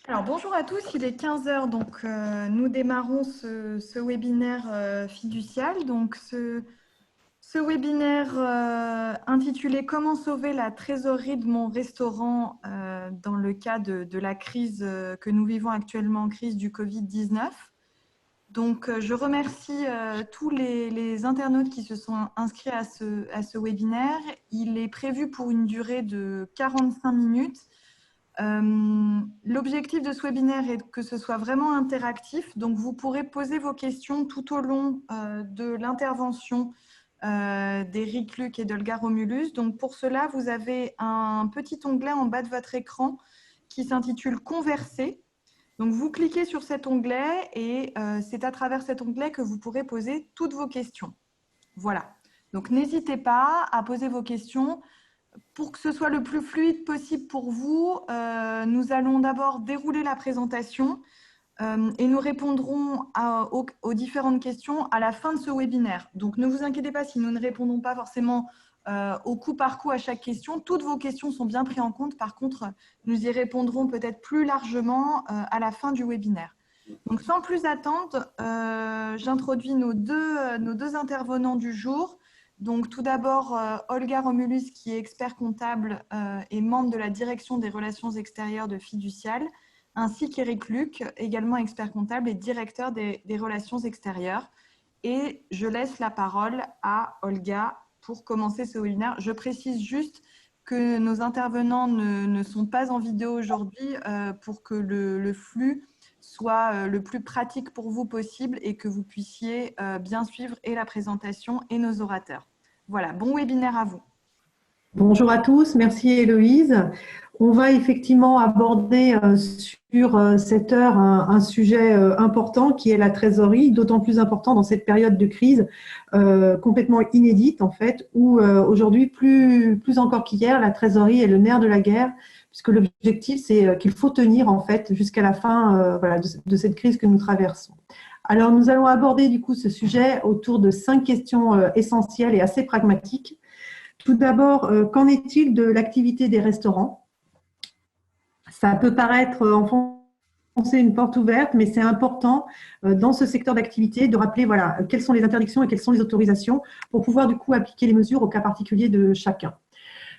Alors bonjour à tous, il est 15 heures, donc nous démarrons ce webinaire fiducial. Donc ce webinaire intitulé Comment sauver la trésorerie de mon restaurant dans le cas de la crise que nous vivons actuellement, crise du Covid-19. Donc je remercie tous les internautes qui se sont inscrits à ce webinaire. Il est prévu pour une durée de 45 minutes. L'objectif de ce webinaire est que ce soit vraiment interactif, donc vous pourrez poser vos questions tout au long de l'intervention d'Éric Luc et d'Olga Romulus. Donc pour cela, vous avez un petit onglet en bas de votre écran qui s'intitule Converser. Donc vous cliquez sur cet onglet et c'est à travers cet onglet que vous pourrez poser toutes vos questions. Voilà, donc n'hésitez pas à poser vos questions. Pour que ce soit le plus fluide possible pour vous, nous allons d'abord dérouler la présentation et nous répondrons aux différentes questions à la fin de ce webinaire. Donc, ne vous inquiétez pas si nous ne répondons pas forcément au coup par coup à chaque question. Toutes vos questions sont bien prises en compte. Par contre, nous y répondrons peut-être plus largement à la fin du webinaire. Donc, sans plus attendre, j'introduis nos deux intervenants du jour. Donc, tout d'abord, Olga Romulus, qui est expert comptable et membre de la direction des relations extérieures de Fiducial, ainsi qu'Éric Luc, également expert comptable et directeur des relations extérieures. Et je laisse la parole à Olga pour commencer ce webinaire. Je précise juste que nos intervenants ne sont pas en vidéo aujourd'hui pour que le flux soit le plus pratique pour vous possible et que vous puissiez bien suivre et la présentation et nos orateurs. Voilà, bon webinaire à vous. Bonjour à tous, merci Héloïse. On va effectivement aborder sur cette heure un sujet important qui est la trésorerie, d'autant plus important dans cette période de crise complètement inédite en fait, où aujourd'hui, plus encore qu'hier, la trésorerie est le nerf de la guerre, puisque l'objectif c'est qu'il faut tenir en fait jusqu'à la fin voilà, de cette crise que nous traversons. Alors nous allons aborder du coup ce sujet autour de 5 questions essentielles et assez pragmatiques. Tout d'abord, qu'en est-il de l'activité des restaurants? Ça peut paraître enfoncer une porte ouverte, mais c'est important dans ce secteur d'activité de rappeler voilà, quelles sont les interdictions et quelles sont les autorisations pour pouvoir du coup appliquer les mesures au cas particulier de chacun.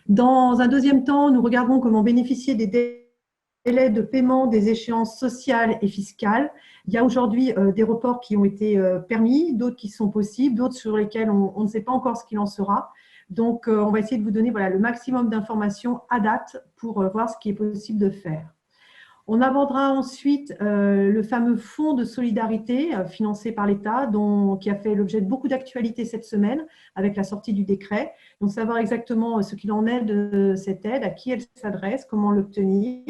Dans un deuxième temps, nous regardons comment bénéficier des délais de paiement des échéances sociales et fiscales. Il y a aujourd'hui des reports qui ont été permis, d'autres qui sont possibles, d'autres sur lesquels on ne sait pas encore ce qu'il en sera. Donc, on va essayer de vous donner voilà, le maximum d'informations à date pour voir ce qui est possible de faire. On abordera ensuite le fameux fonds de solidarité financé par l'État, qui a fait l'objet de beaucoup d'actualités cette semaine avec la sortie du décret. Donc, savoir exactement ce qu'il en est de cette aide, à qui elle s'adresse, comment l'obtenir.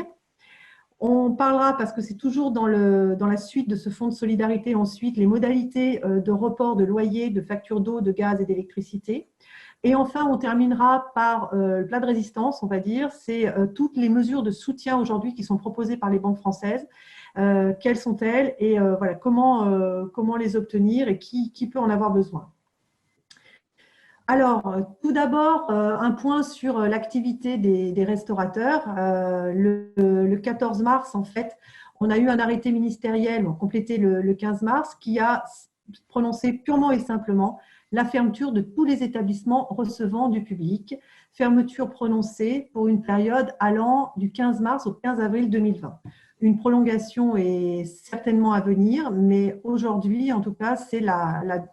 On parlera, parce que c'est toujours dans la suite de ce fonds de solidarité, ensuite, les modalités de report de loyer, de factures d'eau, de gaz et d'électricité. Et enfin, on terminera par le plat de résistance, on va dire, c'est toutes les mesures de soutien aujourd'hui qui sont proposées par les banques françaises. Quelles sont-elles et voilà, comment les obtenir et qui peut en avoir besoin. Alors, tout d'abord, un point sur l'activité des restaurateurs. Le 14 mars, en fait, on a eu un arrêté ministériel, complété le 15 mars, qui a prononcé purement et simplement la fermeture de tous les établissements recevant du public. Fermeture prononcée pour une période allant du 15 mars au 15 avril 2020. Une prolongation est certainement à venir, mais aujourd'hui, en tout cas, c'est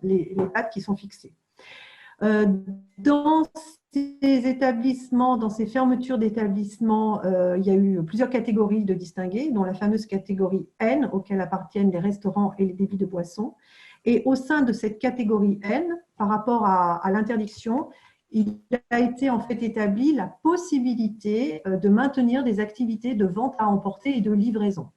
les dates qui sont fixées. Dans ces établissements, dans ces fermetures d'établissements, il y a eu plusieurs catégories de distinguer, dont la fameuse catégorie N, auquel appartiennent les restaurants et les débits de boissons. Et au sein de cette catégorie N, par rapport à l'interdiction, il a été en fait établi la possibilité de maintenir des activités de vente à emporter et de livraison.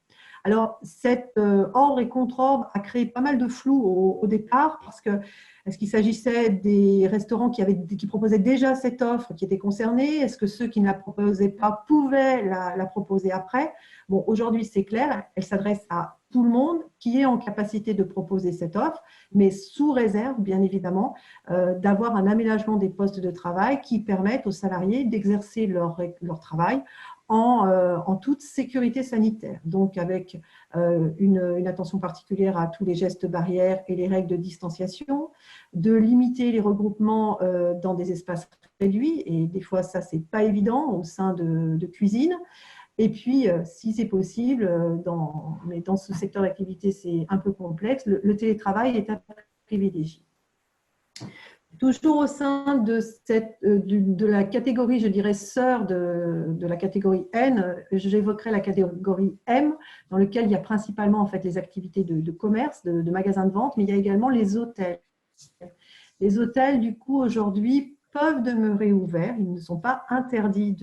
Alors, cet ordre et contre-ordre a créé pas mal de flou au départ, parce que est-ce qu'il s'agissait des restaurants qui proposaient déjà cette offre qui était concernée? Est-ce que ceux qui ne la proposaient pas pouvaient la proposer après? Bon, aujourd'hui, c'est clair, elle s'adresse à tout le monde qui est en capacité de proposer cette offre, mais sous réserve, bien évidemment, d'avoir un aménagement des postes de travail qui permettent aux salariés d'exercer leur travail en toute sécurité sanitaire, donc avec une attention particulière à tous les gestes barrières et les règles de distanciation, de limiter les regroupements dans des espaces réduits, et des fois ça c'est pas évident au sein de cuisine. Et puis, si c'est possible, mais dans ce secteur d'activité c'est un peu complexe, le télétravail est à privilégier. Toujours au sein de la catégorie, je dirais, sœur de la catégorie N, j'évoquerai la catégorie M, dans laquelle il y a principalement en fait, les activités de commerce, de magasins de vente, mais il y a également les hôtels. Les hôtels, du coup, aujourd'hui, peuvent demeurer ouverts. Ils ne sont pas interdits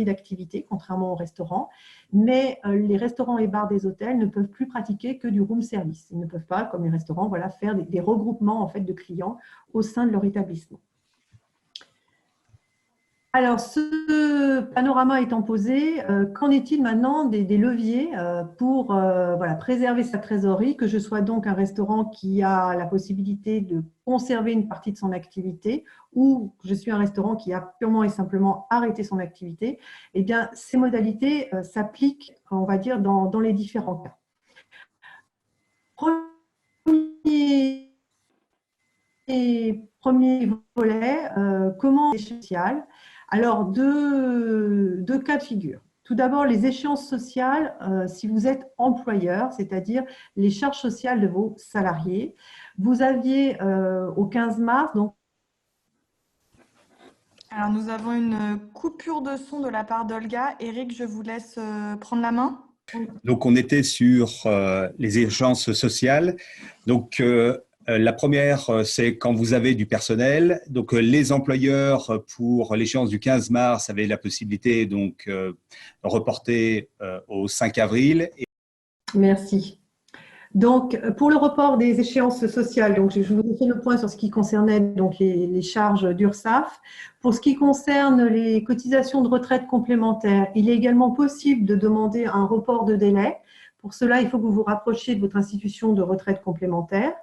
d'activité, contrairement aux restaurants. Mais les restaurants et bars des hôtels ne peuvent plus pratiquer que du room service. Ils ne peuvent pas, comme les restaurants, voilà, faire des regroupements en fait, de clients au sein de leur établissement. Alors, ce panorama étant posé, qu'en est-il maintenant des leviers pour voilà, préserver sa trésorerie, que je sois donc un restaurant qui a la possibilité de conserver une partie de son activité ou que je suis un restaurant qui a purement et simplement arrêté son activité? Eh bien, ces modalités s'appliquent, on va dire, dans les différents cas. Premier volet, comment échéance sociale? Alors, deux cas de figure. Tout d'abord, les échéances sociales, si vous êtes employeur, c'est-à-dire les charges sociales de vos salariés. Vous aviez au 15 mars, donc. Alors, nous avons une coupure de son de la part d'Olga. Eric, je vous laisse prendre la main. Donc, on était sur les échéances sociales. Donc, la première, c'est quand vous avez du personnel. Donc, les employeurs, pour l'échéance du 15 mars, avaient la possibilité donc reporter au 5 avril. Merci. Donc, pour le report des échéances sociales, donc je vous ai fait le point sur ce qui concernait donc les charges d'URSSAF. Pour ce qui concerne les cotisations de retraite complémentaires, il est également possible de demander un report de délai. Pour cela, il faut que vous vous rapprochiez de votre institution de retraite complémentaire.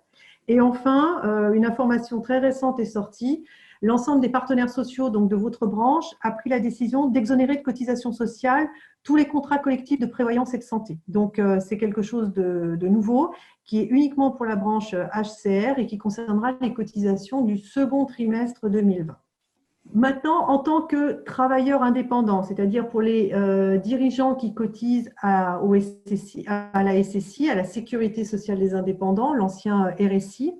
Et enfin, une information très récente est sortie. L'ensemble des partenaires sociaux donc de votre branche a pris la décision d'exonérer de cotisations sociales tous les contrats collectifs de prévoyance et de santé. Donc, c'est quelque chose de nouveau qui est uniquement pour la branche HCR et qui concernera les cotisations du second trimestre 2020. Maintenant, en tant que travailleur indépendant, c'est-à-dire pour les dirigeants qui cotisent à la SSI, à la Sécurité sociale des indépendants, l'ancien RSI,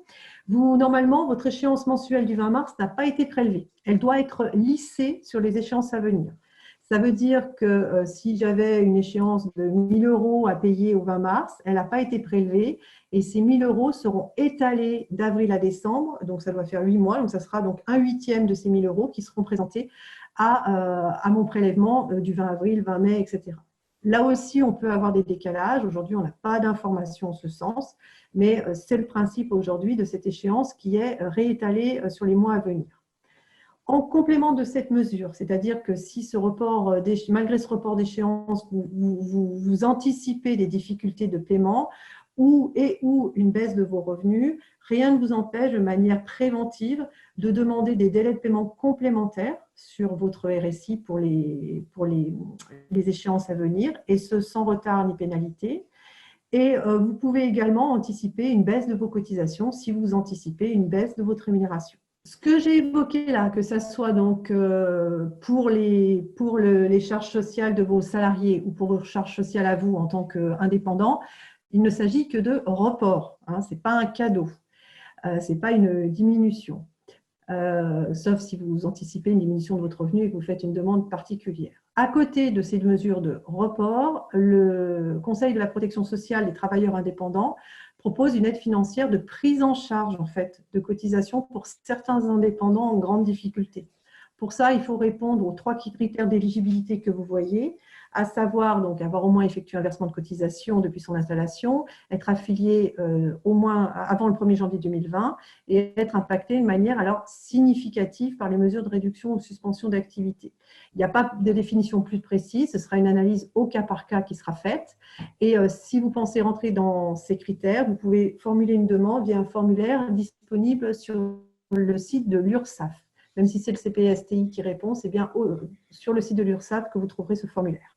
normalement, votre échéance mensuelle du 20 mars n'a pas été prélevée. Elle doit être lissée sur les échéances à venir. Ça veut dire que si j'avais une échéance de 1 000 € à payer au 20 mars, elle n'a pas été prélevée et ces 1 000 € seront étalés d'avril à décembre, donc ça doit faire 8 mois, donc ça sera donc 1/8 de ces 1 000 € qui seront présentés à mon prélèvement du 20 avril, 20 mai, etc. Là aussi, on peut avoir des décalages. Aujourd'hui, on n'a pas d'informations en ce sens, mais c'est le principe aujourd'hui de cette échéance qui est réétalée sur les mois à venir. En complément de cette mesure, c'est-à-dire que si malgré ce report d'échéance, vous anticipez des difficultés de paiement ou une baisse de vos revenus, rien ne vous empêche de manière préventive de demander des délais de paiement complémentaires sur votre RSI pour les échéances à venir, et ce sans retard ni pénalité. Et vous pouvez également anticiper une baisse de vos cotisations si vous anticipez une baisse de votre rémunération. Ce que j'ai évoqué là, que ce soit donc pour les charges sociales de vos salariés ou pour vos charges sociales à vous en tant qu'indépendant, il ne s'agit que de report. Hein, ce n'est pas un cadeau, ce n'est pas une diminution, sauf si vous anticipez une diminution de votre revenu et que vous faites une demande particulière. À côté de ces mesures de report, le Conseil de la protection sociale des travailleurs indépendants propose une aide financière de prise en charge en fait, de cotisation pour certains indépendants en grande difficulté. Pour ça, il faut répondre aux 3 critères d'éligibilité que vous voyez, à savoir donc avoir au moins effectué un versement de cotisation depuis son installation, être affilié au moins avant le 1er janvier 2020 et être impacté de manière alors significative par les mesures de réduction ou de suspension d'activité. Il n'y a pas de définition plus précise, ce sera une analyse au cas par cas qui sera faite. Et si vous pensez rentrer dans ces critères, vous pouvez formuler une demande via un formulaire disponible sur le site de l'URSSAF. même si c'est le CPSTI qui répond, c'est bien sur le site de l'URSSAF que vous trouverez ce formulaire.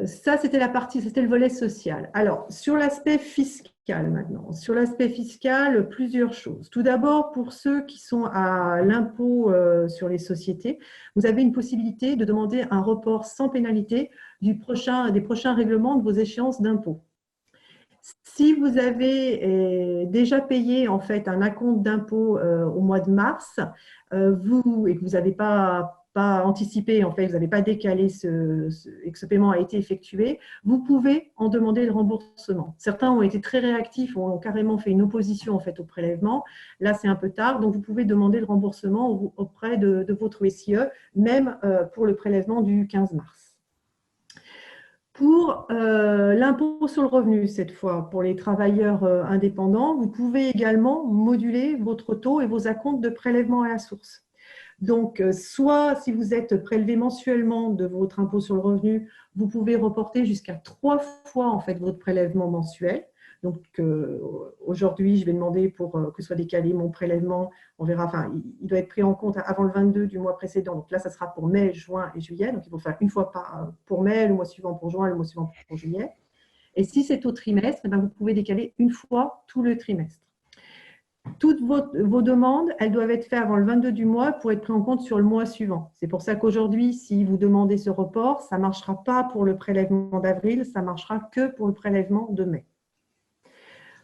Ça, c'était le volet social. Alors, sur l'aspect fiscal maintenant. Sur l'aspect fiscal, plusieurs choses. Tout d'abord, pour ceux qui sont à l'impôt sur les sociétés, vous avez une possibilité de demander un report sans pénalité des prochains règlements de vos échéances d'impôt. Si vous avez déjà payé en fait un acompte d'impôt au mois de mars, et que vous n'avez pas anticipé, en fait, vous n'avez pas décalé et que ce paiement a été effectué, vous pouvez en demander le remboursement. Certains ont été très réactifs, ont carrément fait une opposition en fait au prélèvement. Là, c'est un peu tard, donc vous pouvez demander le remboursement auprès de votre SIE, même pour le prélèvement du 15 mars. Pour l'impôt sur le revenu, cette fois, pour les travailleurs indépendants, vous pouvez également moduler votre taux et vos acomptes de prélèvement à la source. Donc, soit si vous êtes prélevé mensuellement de votre impôt sur le revenu, vous pouvez reporter jusqu'à 3 fois en fait, votre prélèvement mensuel. Donc, aujourd'hui, je vais demander pour que soit décalé mon prélèvement. On verra, enfin, il doit être pris en compte avant le 22 du mois précédent. Donc là, ça sera pour mai, juin et juillet. Donc, il faut faire une fois pour mai, le mois suivant pour juin, le mois suivant pour juillet. Et si c'est au trimestre, eh bien, vous pouvez décaler une fois tout le trimestre. Toutes vos demandes, elles doivent être faites avant le 22 du mois pour être prises en compte sur le mois suivant. C'est pour ça qu'aujourd'hui, si vous demandez ce report, ça ne marchera pas pour le prélèvement d'avril, ça ne marchera que pour le prélèvement de mai.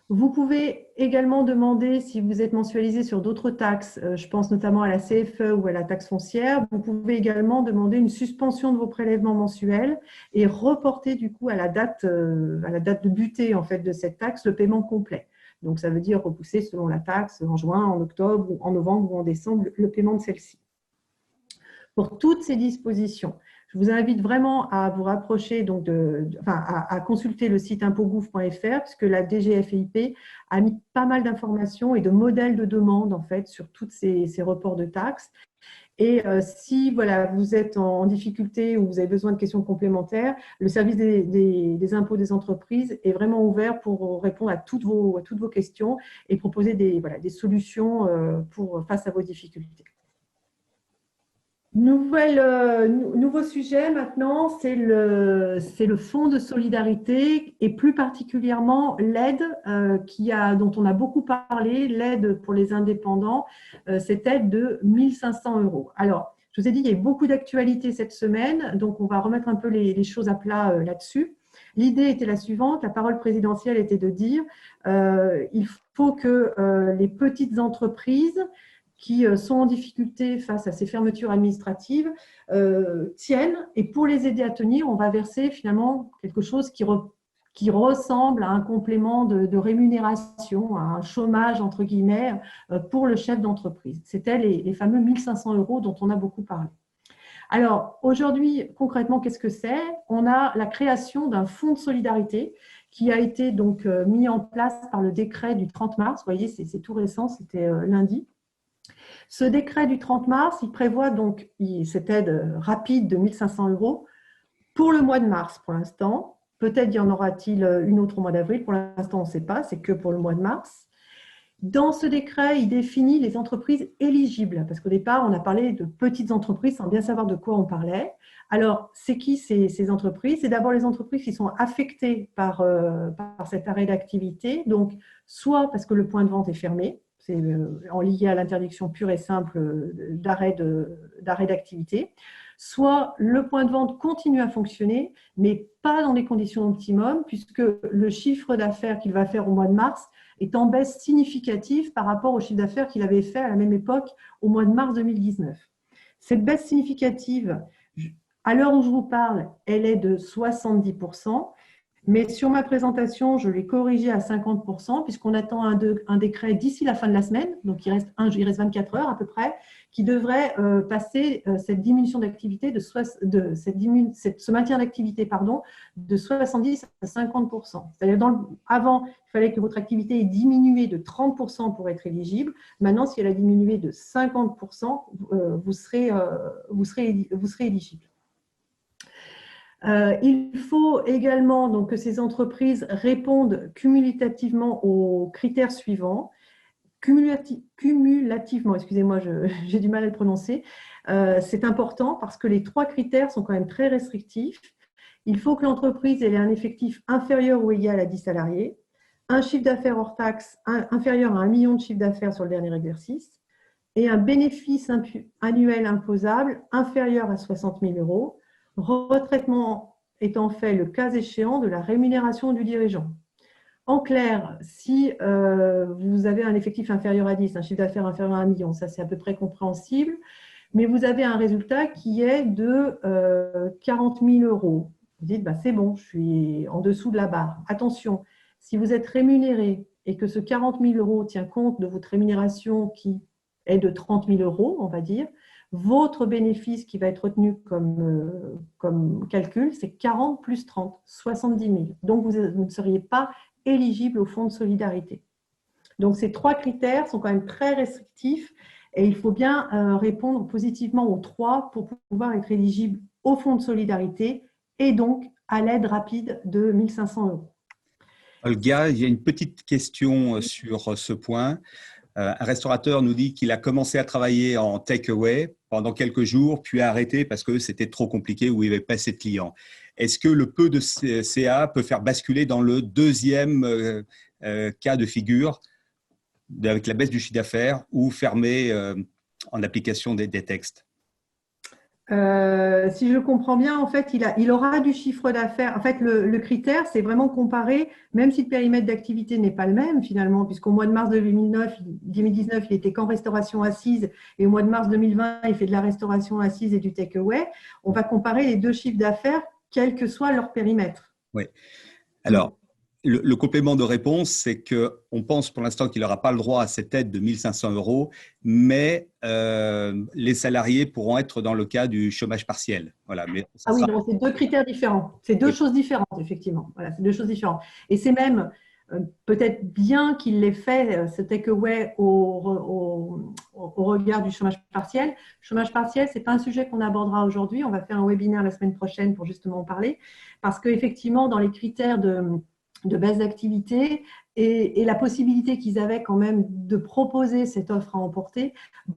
Vous pouvez également demander, si vous êtes mensualisé sur d'autres taxes, je pense notamment à la CFE ou à la taxe foncière, vous pouvez également demander une suspension de vos prélèvements mensuels et reporter du coup à la date de butée en fait, de cette taxe le paiement complet. Donc, ça veut dire repousser selon la taxe en juin, en octobre, ou en novembre ou en décembre le paiement de celle-ci. Pour toutes ces dispositions, je vous invite vraiment à vous rapprocher, donc à consulter le site impôts.gouv.fr puisque la DGFiP a mis pas mal d'informations et de modèles de demande en fait sur tous ces reports de taxes. Et si voilà, vous êtes en difficulté ou vous avez besoin de questions complémentaires, le service des impôts des entreprises est vraiment ouvert pour répondre à toutes vos questions et proposer des solutions face à vos difficultés. Nouveau sujet maintenant, c'est le fonds de solidarité et plus particulièrement l'aide dont on a beaucoup parlé, l'aide pour les indépendants, cette aide de 1 500 €. Alors, je vous ai dit, il y a eu beaucoup d'actualités cette semaine, donc on va remettre un peu les choses à plat là-dessus. L'idée était la suivante, la parole présidentielle était de dire il faut que les petites entreprises qui sont en difficulté face à ces fermetures administratives tiennent. Et pour les aider à tenir, on va verser finalement quelque chose qui ressemble à un complément de rémunération, à un chômage, entre guillemets, pour le chef d'entreprise. C'était les fameux 1 500 € dont on a beaucoup parlé. Alors, aujourd'hui, concrètement, qu'est-ce que c'est? On a la création d'un fonds de solidarité qui a été donc mis en place par le décret du 30 mars. Vous voyez, c'est tout récent, c'était lundi. Ce décret du 30 mars, il prévoit donc cette aide rapide de 1 500 € pour le mois de mars pour l'instant. Peut-être y en aura-t-il une autre au mois d'avril. Pour l'instant, on ne sait pas, c'est que pour le mois de mars. Dans ce décret, il définit les entreprises éligibles, parce qu'au départ, on a parlé de petites entreprises sans bien savoir de quoi on parlait. Alors, c'est qui ces entreprises? C'est d'abord les entreprises qui sont affectées par cet arrêt d'activité, donc soit parce que le point de vente est fermé, c'est en lié à l'interdiction pure et simple d'arrêt d'activité, soit le point de vente continue à fonctionner, mais pas dans les conditions optimum, puisque le chiffre d'affaires qu'il va faire au mois de mars est en baisse significative par rapport au chiffre d'affaires qu'il avait fait à la même époque au mois de mars 2019. Cette baisse significative, à l'heure où je vous parle, elle est de 70%. Mais sur ma présentation, je l'ai corrigé à 50% puisqu'on attend un décret d'ici la fin de la semaine, donc il reste 24 heures à peu près, qui devrait passer cette diminution d'activité, ce maintien d'activité, de 70 à 50%. C'est-à-dire avant, il fallait que votre activité ait diminué de 30% pour être éligible. Maintenant, si elle a diminué de 50%, vous serez éligible. Il faut également donc, que ces entreprises répondent cumulativement aux critères suivants. cumulativement, excusez-moi, j'ai du mal à le prononcer. C'est important parce que les 3 critères sont quand même très restrictifs. Il faut que l'entreprise ait un effectif inférieur ou égal à 10 salariés, un chiffre d'affaires hors taxe inférieur à 1 million de chiffre d'affaires sur le dernier exercice et un bénéfice annuel imposable inférieur à 60 000 €, retraitement étant fait le cas échéant de la rémunération du dirigeant. En clair, si vous avez un effectif inférieur à 10, un chiffre d'affaires inférieur à 1 million, ça c'est à peu près compréhensible, mais vous avez un résultat qui est de 40 000 €. Vous dites, bah, c'est bon, je suis en dessous de la barre. Attention, si vous êtes rémunéré et que ce 40 000 € tient compte de votre rémunération qui est de 30 000 €, on va dire, votre bénéfice qui va être retenu comme calcul, c'est 40 plus 30, 70 000. Donc, vous ne seriez pas éligible au fonds de solidarité. Donc, ces 3 critères sont quand même très restrictifs et il faut bien répondre positivement aux 3 pour pouvoir être éligible au fonds de solidarité et donc à l'aide rapide de 1 500 €. Olga, il y a une petite question sur ce point. Un restaurateur nous dit qu'il a commencé à travailler en take-away pendant quelques jours, puis a arrêté parce que c'était trop compliqué ou il n'y avait pas assez de clients. Est-ce que le peu de CA peut faire basculer dans le deuxième cas de figure, avec la baisse du chiffre d'affaires ou fermer en application des textes? Si je comprends bien, en fait, il aura du chiffre d'affaires. En fait, le critère, c'est vraiment comparer, même si le périmètre d'activité n'est pas le même finalement, puisqu'au mois de mars 2019, il était qu'en restauration assise, et au mois de mars 2020, il fait de la restauration assise et du take-away. On va comparer les 2 chiffres d'affaires, quel que soit leur périmètre. Oui. Alors, le complément de réponse, c'est qu'on pense pour l'instant qu'il n'aura pas le droit à cette aide de 1 500 €, mais les salariés pourront être dans le cas du chômage partiel. Voilà, mais ah oui, non, c'est 2 critères différents. C'est 2 choses différentes, effectivement. Voilà, c'est 2 choses différentes. Et c'est même peut-être bien qu'il l'ait fait, ce takeaway au regard du chômage partiel. Le chômage partiel, ce n'est pas un sujet qu'on abordera aujourd'hui. On va faire un webinaire la semaine prochaine pour justement en parler. Parce qu'effectivement, dans les critères de baisse d'activité et la possibilité qu'ils avaient quand même de proposer cette offre à emporter,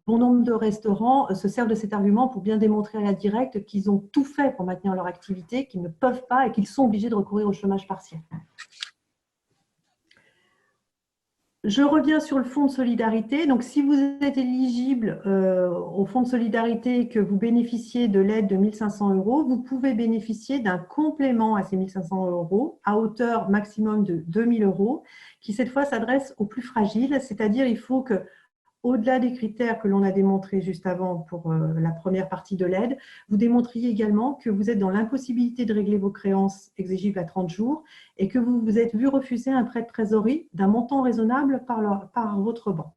bon nombre de restaurants se servent de cet argument pour bien démontrer à la directe qu'ils ont tout fait pour maintenir leur activité, qu'ils ne peuvent pas et qu'ils sont obligés de recourir au chômage partiel. Je reviens sur le fonds de solidarité. Donc, si vous êtes éligible au fonds de solidarité et que vous bénéficiez de l'aide de 1 500 €, vous pouvez bénéficier d'un complément à ces 1 500 € à hauteur maximum de 2 000 € qui, cette fois, s'adresse aux plus fragiles. C'est-à-dire, il faut que, au-delà des critères que l'on a démontrés juste avant pour la première partie de l'aide, vous démontriez également que vous êtes dans l'impossibilité de régler vos créances exigibles à 30 jours et que vous vous êtes vu refuser un prêt de trésorerie d'un montant raisonnable par votre banque.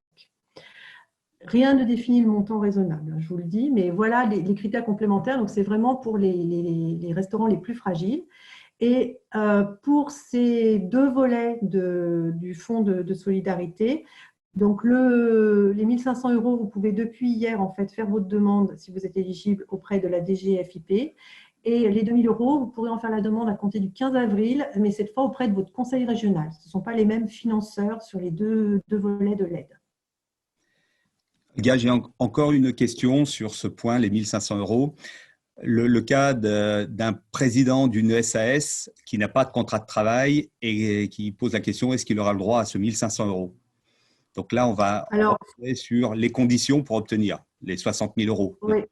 Rien ne définit le montant raisonnable, je vous le dis, mais voilà les critères complémentaires. Donc, c'est vraiment pour les restaurants les plus fragiles. Et pour ces 2 volets du fonds de solidarité, donc, les 1 500 €, vous pouvez depuis hier en fait faire votre demande si vous êtes éligible auprès de la DGFiP. Et les 2 000 €, vous pourrez en faire la demande à compter du 15 avril, mais cette fois auprès de votre conseil régional. Ce ne sont pas les mêmes financeurs sur les deux volets de l'aide. Olga, j'ai encore une question sur ce point, les 1 500 €. Le cas d'un président d'une SAS qui n'a pas de contrat de travail et qui pose la question, est-ce qu'il aura le droit à ce 1 500 €? Donc là, on va rentrer sur les conditions pour obtenir les 60 000 €. Oui,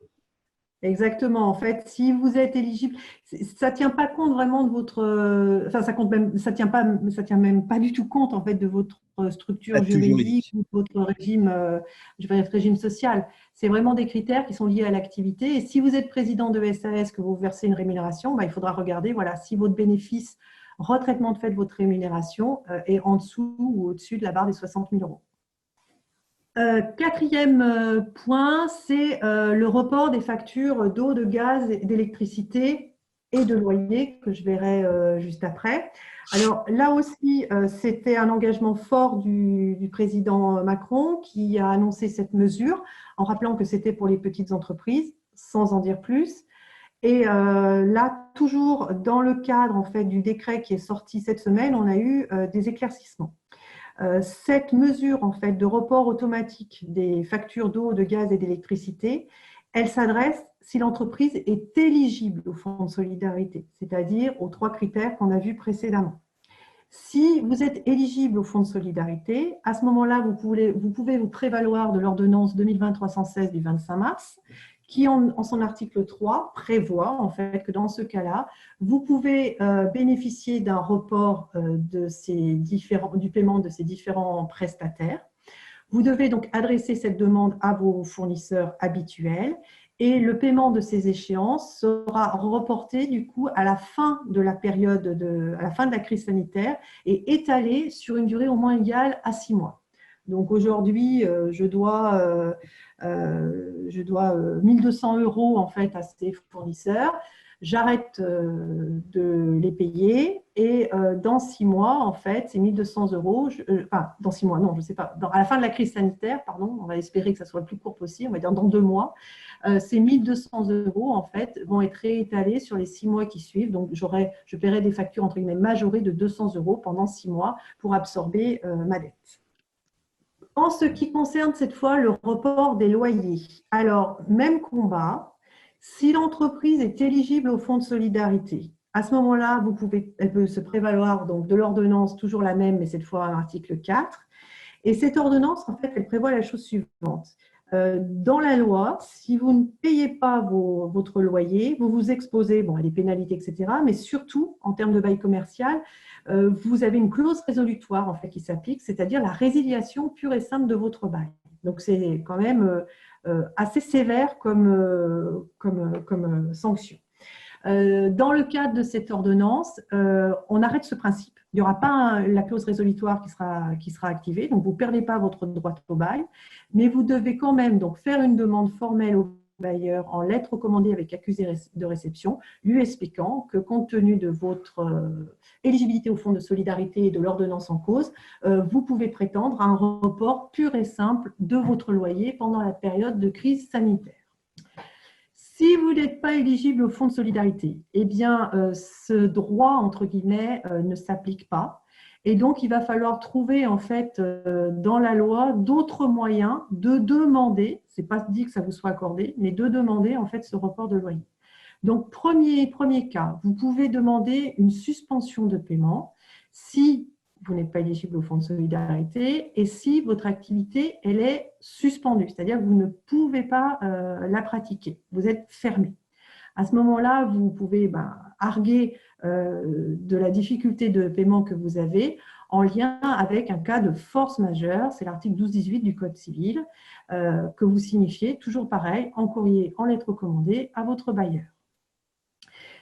exactement. En fait, si vous êtes éligible, ça ne tient pas compte vraiment de votre… Enfin, ça tient même pas du tout compte en fait de votre structure juridique ou de votre régime social. C'est vraiment des critères qui sont liés à l'activité. Et si vous êtes président de SAS, que vous versez une rémunération, il faudra regarder voilà, si votre bénéfice retraitement de fait de votre rémunération est en dessous ou au-dessus de la barre des 60 000 €. Quatrième point, c'est le report des factures d'eau, de gaz, d'électricité et de loyer que je verrai juste après. Alors là aussi, c'était un engagement fort du président Macron qui a annoncé cette mesure en rappelant que c'était pour les petites entreprises, sans en dire plus. Et là, toujours dans le cadre en fait, du décret qui est sorti cette semaine, on a eu des éclaircissements. Cette mesure en fait, de report automatique des factures d'eau, de gaz et d'électricité, elle s'adresse si l'entreprise est éligible au fonds de solidarité, c'est-à-dire aux 3 critères qu'on a vus précédemment. Si vous êtes éligible au fonds de solidarité, à ce moment-là, vous pouvez vous prévaloir de l'ordonnance 2020-316 du 25 mars, qui en son article 3 prévoit en fait que dans ce cas-là, vous pouvez bénéficier d'un report du paiement de ces différents prestataires. Vous devez donc adresser cette demande à vos fournisseurs habituels et le paiement de ces échéances sera reporté du coup à la fin de la période à la fin de la crise sanitaire et étalé sur une durée au moins égale à 6 mois. Donc aujourd'hui, je dois 1 200 € en fait à ces fournisseurs. J'arrête de les payer et dans 6 mois, en fait, ces 1 200 €, enfin, dans 6 mois, non, je ne sais pas, à la fin de la crise sanitaire, pardon, on va espérer que ça soit le plus court possible, on va dire dans 2 mois, ces 1 200 € en fait, vont être réétalés sur les 6 mois qui suivent. Donc, je paierai des factures entre guillemets majorées de 200 € pendant 6 mois pour absorber ma dette. En ce qui concerne cette fois le report des loyers, alors, même combat. Si l'entreprise est éligible au fonds de solidarité, à ce moment-là, elle peut se prévaloir donc, de l'ordonnance, toujours la même, mais cette fois à l'article 4. Et cette ordonnance, en fait, elle prévoit la chose suivante. Dans la loi, si vous ne payez pas votre loyer, vous vous exposez à des pénalités, etc. Mais surtout, en termes de bail commercial, vous avez une clause résolutoire en fait, qui s'applique, c'est-à-dire la résiliation pure et simple de votre bail. Donc, c'est quand même assez sévère comme sanction. Dans le cadre de cette ordonnance, on arrête ce principe. Il n'y aura pas la clause résolutoire qui sera activée, donc vous ne perdez pas votre droit au bail, mais vous devez quand même donc, faire une demande formelle au bailleur en lettre recommandée avec accusé de réception, lui expliquant que compte tenu de votre éligibilité au fonds de solidarité et de l'ordonnance en cause, vous pouvez prétendre à un report pur et simple de votre loyer pendant la période de crise sanitaire. Si vous n'êtes pas éligible au fonds de solidarité, eh bien, ce droit, entre guillemets, ne s'applique pas. Et donc, il va falloir trouver, en fait, dans la loi, d'autres moyens de demander, ce n'est pas dit que ça vous soit accordé, mais de demander, en fait, ce report de loyer. Donc, premier cas, vous pouvez demander une suspension de paiement si vous n'êtes pas éligible au fonds de solidarité et si votre activité, elle est suspendue, c'est-à-dire que vous ne pouvez pas la pratiquer, vous êtes fermé. À ce moment-là, vous pouvez arguer de la difficulté de paiement que vous avez en lien avec un cas de force majeure, c'est l'article 12-18 du Code civil, que vous signifiez, toujours pareil, en courrier, en lettre recommandée à votre bailleur.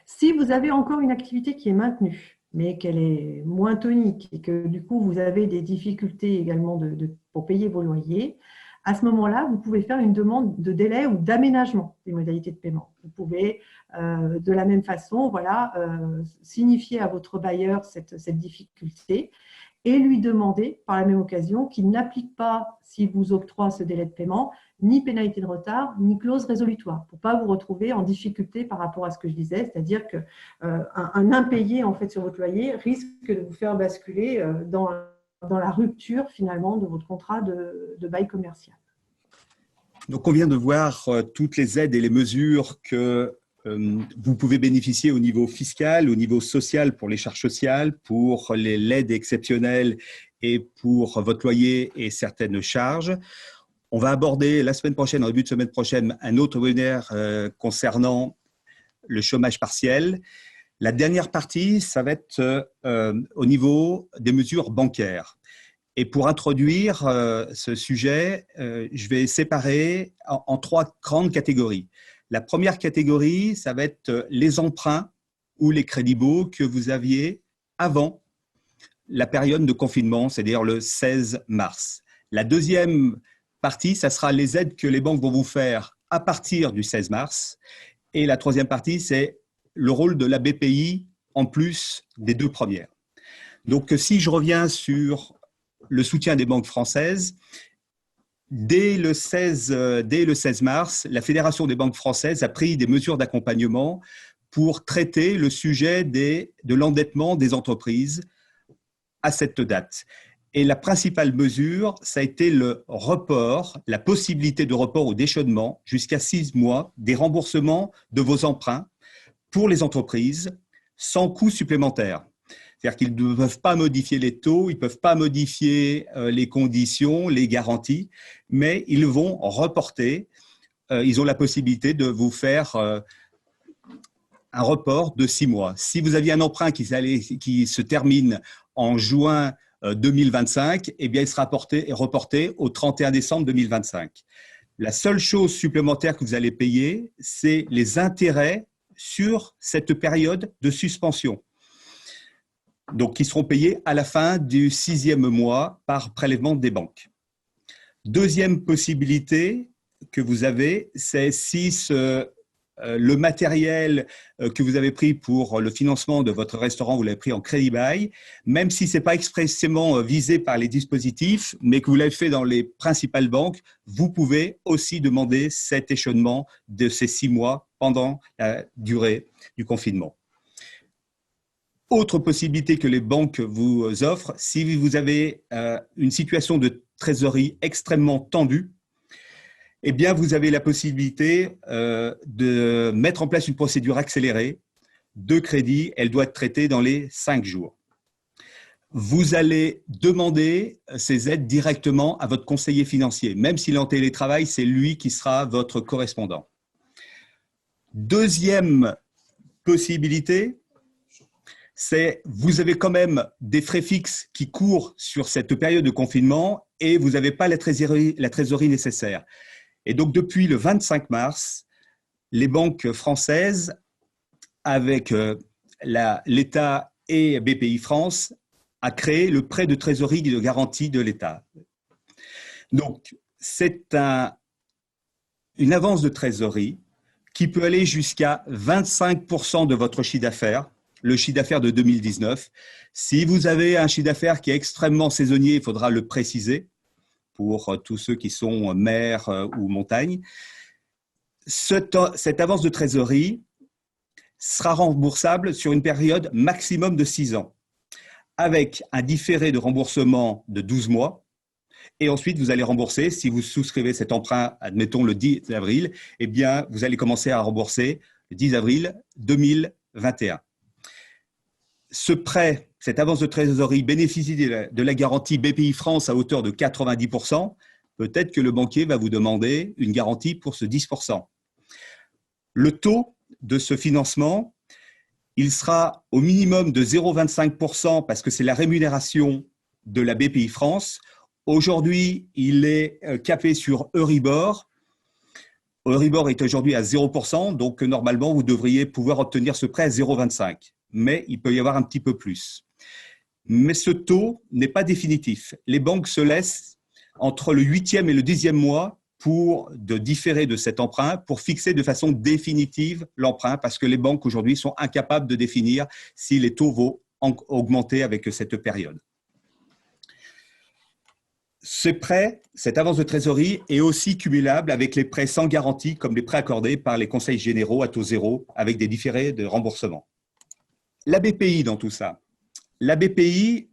Si vous avez encore une activité qui est maintenue, mais qu'elle est moins tonique et que du coup, vous avez des difficultés également pour payer vos loyers, à ce moment-là, vous pouvez faire une demande de délai ou d'aménagement des modalités de paiement. Vous pouvez, de la même façon, signifier à votre bailleur cette difficulté et lui demander, par la même occasion, qu'il n'applique pas, s'il vous octroie ce délai de paiement, ni pénalité de retard, ni clause résolutoire, pour ne pas vous retrouver en difficulté par rapport à ce que je disais, c'est-à-dire qu'un impayé en fait, sur votre loyer risque de vous faire basculer dans la rupture finalement de votre contrat de bail commercial. Donc, on vient de voir toutes les aides et les mesures que vous pouvez bénéficier au niveau fiscal, au niveau social pour les charges sociales, pour l'aide exceptionnelle et pour votre loyer et certaines charges. On va aborder la semaine prochaine, en début de semaine prochaine, un autre webinaire concernant le chômage partiel. La dernière partie, ça va être au niveau des mesures bancaires. Et pour introduire ce sujet, je vais séparer en 3 grandes catégories. La première catégorie, ça va être les emprunts ou les crédits baux que vous aviez avant la période de confinement, c'est-à-dire le 16 mars. La deuxième partie, ça sera les aides que les banques vont vous faire à partir du 16 mars. Et la troisième partie, c'est le rôle de la BPI en plus des 2 premières. Donc, si je reviens sur le soutien des banques françaises, dès le 16 mars, la Fédération des banques françaises a pris des mesures d'accompagnement pour traiter le sujet de l'endettement des entreprises à cette date. Et la principale mesure, ça a été le report, la possibilité de report ou d'échelonnement jusqu'à 6 mois des remboursements de vos emprunts pour les entreprises sans coût supplémentaire. C'est-à-dire qu'ils ne peuvent pas modifier les taux, ils ne peuvent pas modifier les conditions, les garanties, mais ils vont reporter. Ils ont la possibilité de vous faire un report de 6 mois. Si vous aviez un emprunt qui se termine en juin 2025, eh bien, il sera reporté au 31 décembre 2025. La seule chose supplémentaire que vous allez payer, c'est les intérêts sur cette période de suspension. Donc, qui seront payés à la fin du 6e mois par prélèvement des banques. Deuxième possibilité que vous avez, c'est si le matériel que vous avez pris pour le financement de votre restaurant, vous l'avez pris en crédit bail, même si ce n'est pas expressément visé par les dispositifs, mais que vous l'avez fait dans les principales banques, vous pouvez aussi demander cet échelonnement de ces 6 mois pendant la durée du confinement. Autre possibilité que les banques vous offrent, si vous avez une situation de trésorerie extrêmement tendue, eh bien, vous avez la possibilité de mettre en place une procédure accélérée de crédit. Elle doit être traitée dans les 5 jours. Vous allez demander ces aides directement à votre conseiller financier. Même s'il est en télétravail, c'est lui qui sera votre correspondant. Deuxième possibilité, c'est vous avez quand même des frais fixes qui courent sur cette période de confinement et vous n'avez pas la trésorerie nécessaire. Et donc, depuis le 25 mars, les banques françaises, avec l'État et BPI France, a créé le prêt de trésorerie de garantie de l'État. Donc, c'est une avance de trésorerie qui peut aller jusqu'à 25% de votre chiffre d'affaires, le chiffre d'affaires de 2019. Si vous avez un chiffre d'affaires qui est extrêmement saisonnier, il faudra le préciser pour tous ceux qui sont mer ou montagne. Cette avance de trésorerie sera remboursable sur une période maximum de 6 ans, avec un différé de remboursement de 12 mois. Et ensuite, vous allez rembourser, si vous souscrivez cet emprunt, admettons le 10 avril, eh bien, vous allez commencer à rembourser le 10 avril 2021. Ce prêt, cette avance de trésorerie bénéficie de la garantie BPI France à hauteur de 90%. Peut-être que le banquier va vous demander une garantie pour ce 10%. Le taux de ce financement, il sera au minimum de 0,25% parce que c'est la rémunération de la BPI France. Aujourd'hui, il est capé sur Euribor. Euribor est aujourd'hui à 0%, donc normalement, vous devriez pouvoir obtenir ce prêt à 0,25%. Mais il peut y avoir un petit peu plus. Mais ce taux n'est pas définitif. Les banques se laissent entre le 8e et le 10e mois de différer de cet emprunt pour fixer de façon définitive l'emprunt parce que les banques aujourd'hui sont incapables de définir si les taux vont augmenter avec cette période. Ce prêt, cette avance de trésorerie est aussi cumulable avec les prêts sans garantie comme les prêts accordés par les conseils généraux à taux zéro avec des différés de remboursement. La BPI dans tout ça. La BPI,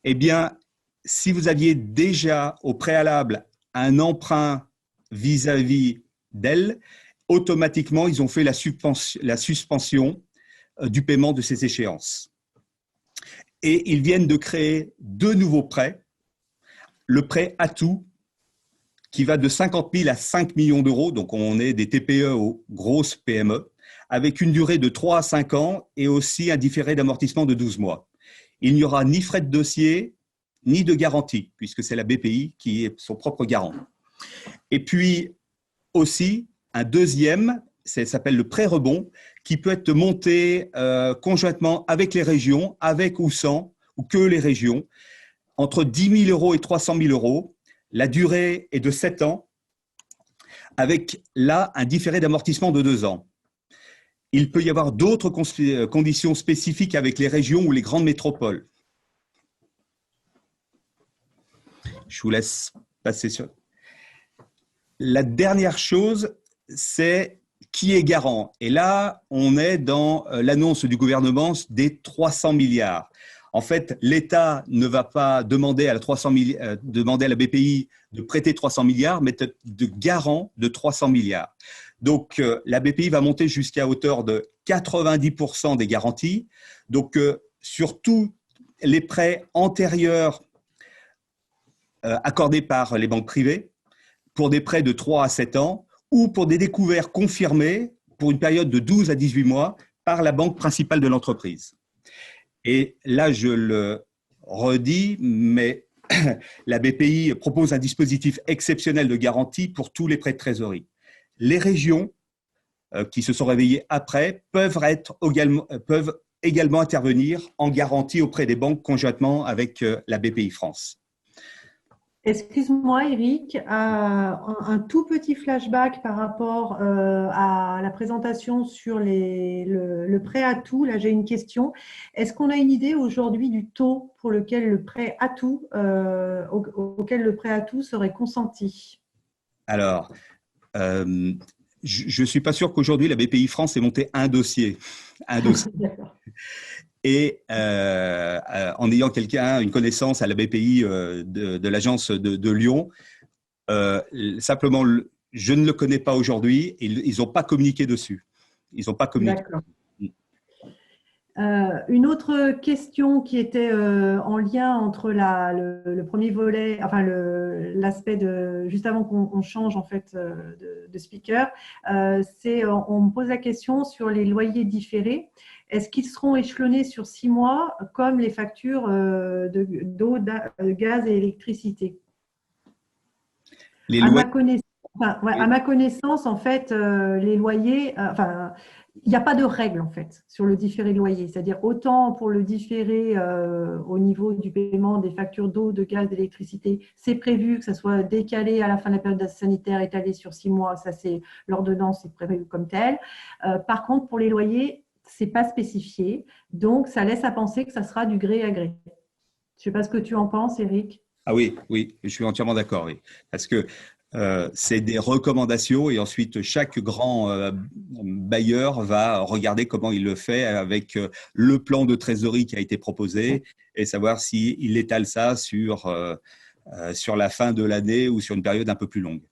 eh bien, si vous aviez déjà au préalable un emprunt vis-à-vis d'elle, automatiquement, ils ont fait la suspension du paiement de ces échéances. Et ils viennent de créer 2 nouveaux prêts. Le prêt Atout, qui va de 50 000 à 5 millions d'euros, donc on est des TPE aux grosses PME, avec une durée de 3 à 5 ans et aussi un différé d'amortissement de 12 mois. Il n'y aura ni frais de dossier, ni de garantie, puisque c'est la BPI qui est son propre garant. Et puis aussi, un deuxième, ça s'appelle le prêt rebond, qui peut être monté conjointement avec les régions, avec ou sans, ou que les régions, entre 10 000 euros et 300 000 euros. La durée est de 7 ans, avec là un différé d'amortissement de 2 ans. Il peut y avoir d'autres conditions spécifiques avec les régions ou les grandes métropoles. Je vous laisse passer sur… La dernière chose, c'est qui est garant. Et là, on est dans l'annonce du gouvernement des 300 milliards. En fait, l'État ne va pas demander à la BPI de prêter 300 milliards, mais de garant de 300 milliards. Donc, la BPI va monter jusqu'à hauteur de 90% des garanties. Donc, sur tous les prêts antérieurs accordés par les banques privées, pour des prêts de 3 à 7 ans ou pour des découvertes confirmées pour une période de 12 à 18 mois par la banque principale de l'entreprise. Et là, je le redis, mais la BPI propose un dispositif exceptionnel de garantie pour tous les prêts de trésorerie. Les régions qui se sont réveillées après peuvent également intervenir en garantie auprès des banques conjointement avec la BPI France. Excuse-moi, Eric, un tout petit flashback par rapport à la présentation sur le prêt à tout. Là, j'ai une question. Est-ce qu'on a une idée aujourd'hui du taux pour lequel le prêt à tout, auquel le prêt à tout serait consenti? Alors, je ne suis pas sûr qu'aujourd'hui, la BPI France ait monté un dossier. Et en ayant une connaissance à la BPI de l'agence de Lyon, simplement, je ne le connais pas aujourd'hui et ils n'ont pas communiqué dessus. Ils n'ont pas communiqué. D'accord. Une autre question qui était en lien entre le premier volet, enfin l'aspect de juste avant qu'on change en fait de speaker, c'est on me pose la question sur les loyers différés. Est-ce qu'ils seront échelonnés sur 6 mois comme les factures d'eau, de gaz et électricité? À ma connaissance, en fait, les loyers, il n'y a pas de règle en fait sur le différé de loyer. C'est-à-dire autant pour le différé au niveau du paiement des factures d'eau, de gaz, d'électricité, c'est prévu que ça soit décalé à la fin de la période sanitaire, étalé sur 6 mois. Ça, c'est l'ordonnance, c'est prévu comme tel. Par contre, pour les loyers, c'est pas spécifié. Donc, ça laisse à penser que ça sera du gré à gré. Je ne sais pas ce que tu en penses, Eric. Ah oui, je suis entièrement d'accord. Oui. Parce que c'est des recommandations et ensuite chaque grand bailleur va regarder comment il le fait avec le plan de trésorerie qui a été proposé et savoir s'il étale ça sur la fin de l'année ou sur une période un peu plus longue.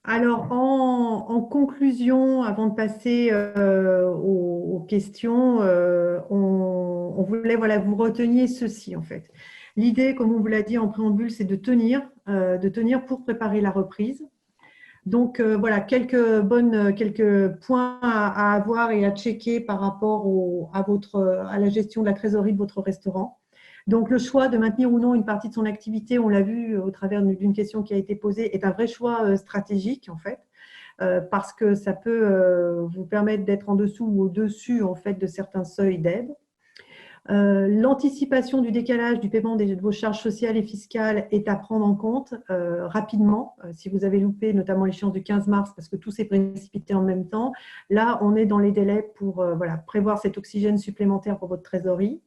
Alors, en conclusion, avant de passer aux questions, on voulait vous reteniez ceci en fait. L'idée, comme on vous l'a dit en préambule, c'est de tenir pour préparer la reprise. Donc, voilà, quelques points à avoir et à checker par rapport à la gestion de la trésorerie de votre restaurant. Donc, le choix de maintenir ou non une partie de son activité, on l'a vu au travers d'une question qui a été posée, est un vrai choix stratégique en fait, parce que ça peut vous permettre d'être en dessous ou au-dessus en fait de certains seuils d'aide. L'anticipation du décalage du paiement de vos charges sociales et fiscales est à prendre en compte rapidement. Si vous avez loupé notamment l'échéance du 15 mars parce que tout s'est précipité en même temps, là, on est dans les délais pour prévoir cet oxygène supplémentaire pour votre trésorerie.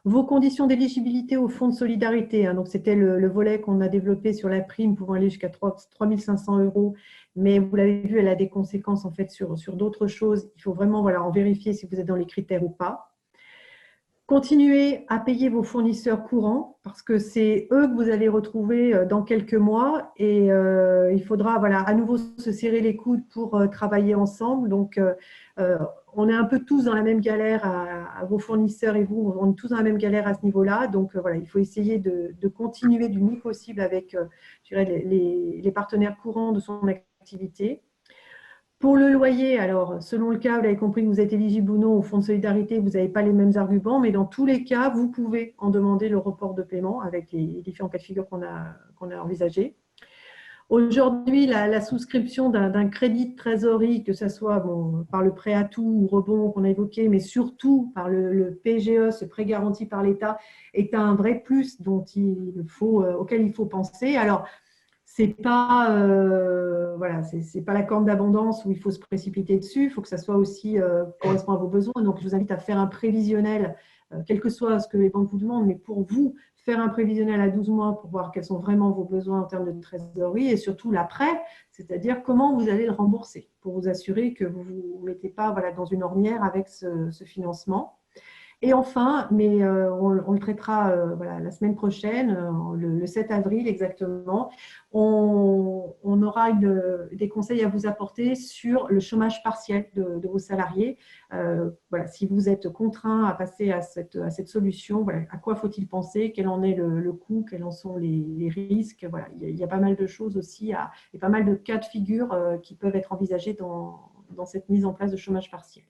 Vos conditions d'éligibilité au fonds de solidarité, donc c'était le volet qu'on a développé sur la prime pouvant aller jusqu'à 3 500 €, mais vous l'avez vu, elle a des conséquences en fait sur d'autres choses. Il faut vraiment en vérifier si vous êtes dans les critères ou pas. Continuez à payer vos fournisseurs courants parce que c'est eux que vous allez retrouver dans quelques mois et il faudra à nouveau se serrer les coudes pour travailler ensemble. Donc, on est un peu tous dans la même galère à vos fournisseurs et vous, on est tous dans la même galère à ce niveau-là. Donc, il faut essayer de continuer du mieux possible avec les partenaires courants de son activité. Pour le loyer, alors, selon le cas, vous avez compris que vous êtes éligible ou non au fonds de solidarité, vous n'avez pas les mêmes arguments, mais dans tous les cas, vous pouvez en demander le report de paiement avec les différents cas de figure qu'on a envisagés. Aujourd'hui, la souscription d'un crédit de trésorerie, que ce soit par le prêt à tout ou rebond qu'on a évoqué, mais surtout par le PGE, ce prêt garanti par l'État, est un vrai plus auquel il faut penser. Alors, c'est pas la corne d'abondance où il faut se précipiter dessus. Il faut que ça soit aussi correspond à vos besoins. Donc, je vous invite à faire un prévisionnel quel que soit ce que les banques vous demandent, mais pour vous, faire un prévisionnel à 12 mois pour voir quels sont vraiment vos besoins en termes de trésorerie et surtout l'après, c'est-à-dire comment vous allez le rembourser pour vous assurer que vous ne vous mettez pas dans une ornière avec ce financement. Et enfin, mais on le traitera la semaine prochaine, le 7 avril exactement, on aura des conseils à vous apporter sur le chômage partiel de vos salariés. Si vous êtes contraint à passer à cette solution, à quoi faut-il penser, quel en est le coût, quels en sont les risques. Il y a pas mal de choses aussi, et pas mal de cas de figure qui peuvent être envisagés dans cette mise en place de chômage partiel.